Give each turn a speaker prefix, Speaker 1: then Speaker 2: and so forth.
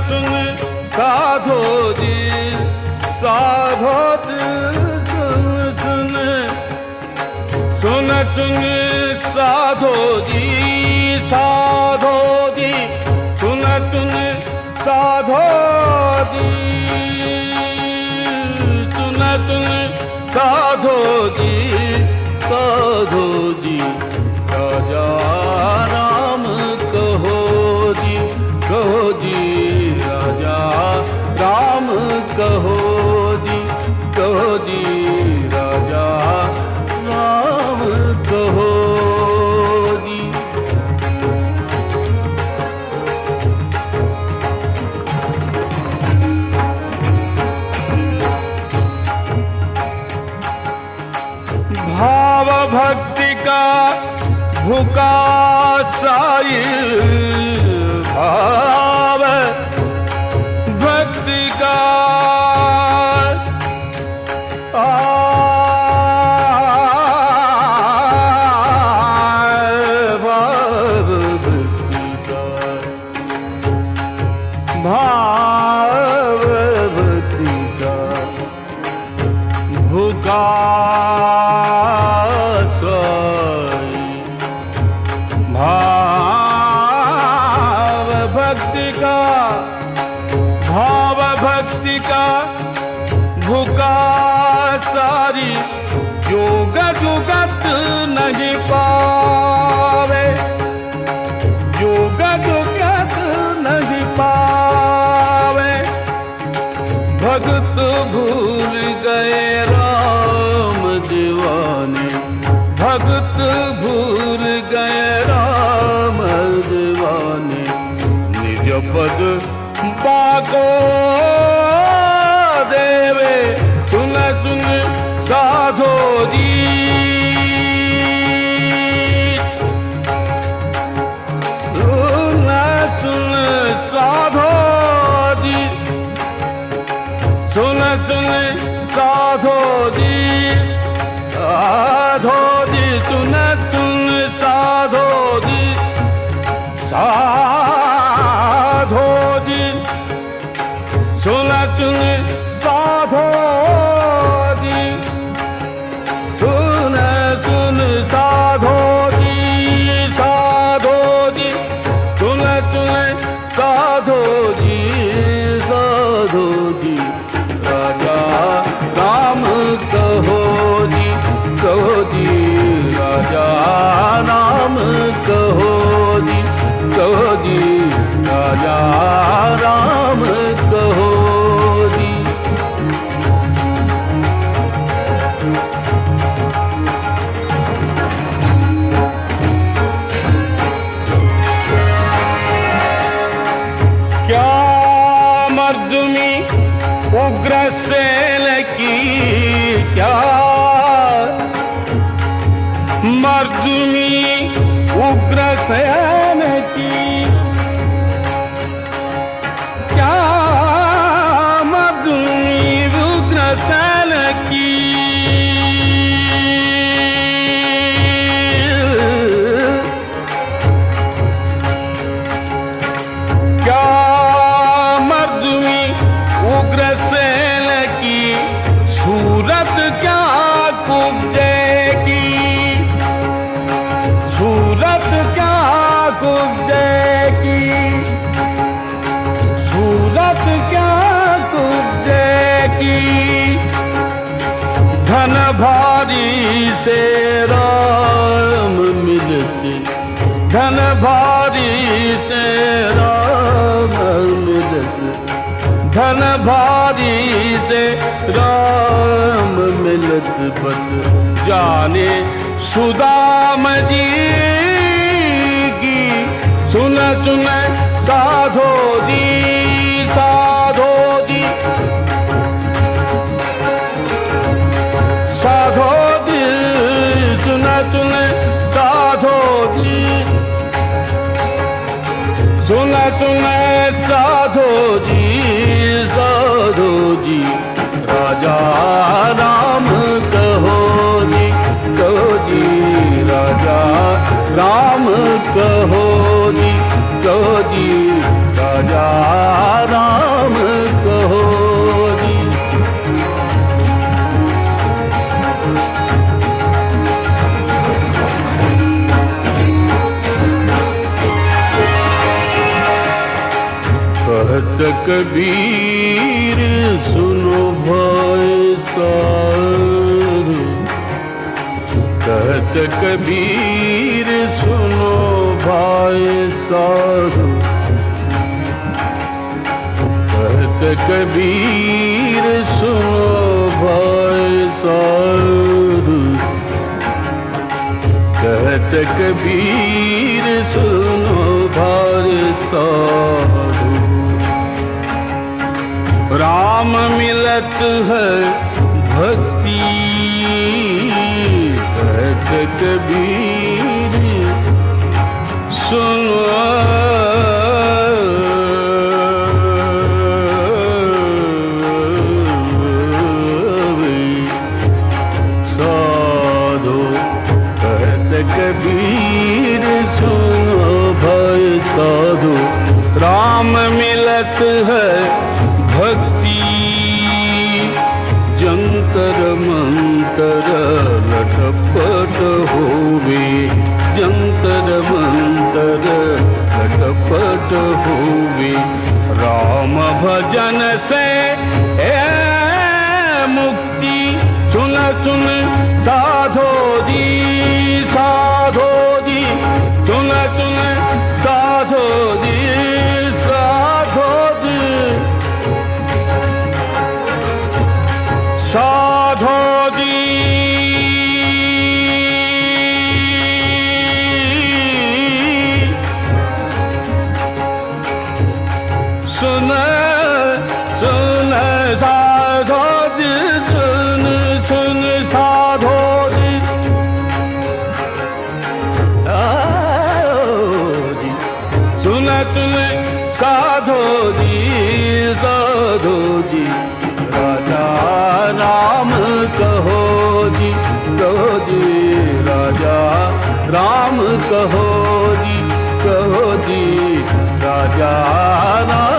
Speaker 1: सुन साधो जी साधो दिल सुन साधो जी साधो दी सुन साधो दी सुन साधो जी साधो जी राजा राम कहो जी राजा राम कहो जी राजा राम कहो जी। भाव भक्ति का भूखा साई भाव भक्ति का भाव भक्ति का भूखा भाव भक्ति का भूखा सारी जुगत जुगत नहीं पावे जुगत नहीं पावे भगत भूल गए राम दीवाने भगत भूल गए राम दीवाने निज पद पाको देवे सुन साधो जी सुन साधो जी सुन साधो जी साधो जी सुन साधो जी साधो जी सुन साधो जी सुन साधो जी साधो जी सुन साधो जी साधो जी राजा राम कहो जी राजा राम कहो जी राजा राम कहो जी। क्या मर्दुमी उग्रसेन की क्या मर्दुमी उग्रसेन की क्या मर्दुमी उग्रसेन की क्या मर्दुमी उग्रसेन की सूरत क्या कुब्जेगी सूरत क्या कुब्जेगी सूरत क्या कुब्जेगी धन भारी से राम मिलते धन भारी से राम मिलते धन भारी से राम मिलत बत जाने सुदाम जी की सुन साधो जी साधो जी साधो जी सुन साधो जी सुन साधो जी साधो जी राजा राम कहो जी राजा राम कहो जी राजा राम कबीर सुनो भाई साधु, कहत कबीर सुनो भाई साधु, कहत कबीर सुनो भाई साधु, कहत कबीर सुनो भाई साधु। राम मिलत है भक्ति, कहत कबीर सुनो साधु, कहत कबीर सुनो भाई साधु। राम मिलत है भक्ति, जंतर मंतर लटपट होवे, जंतर मंतर लटपट होवे। राम भजन से मुक्ति, सुन सुन साधो जी, साधो जी, सुन सुन साधो जी, साधो जी, साधो जी। सुन सुन साधो जी, सुन सुन साधो जी, सुन सुन साधो जी, साधो जी। राजा राम कहो जी, कहो जी, राजा राम कहो जी, कहो जी, राजा राम।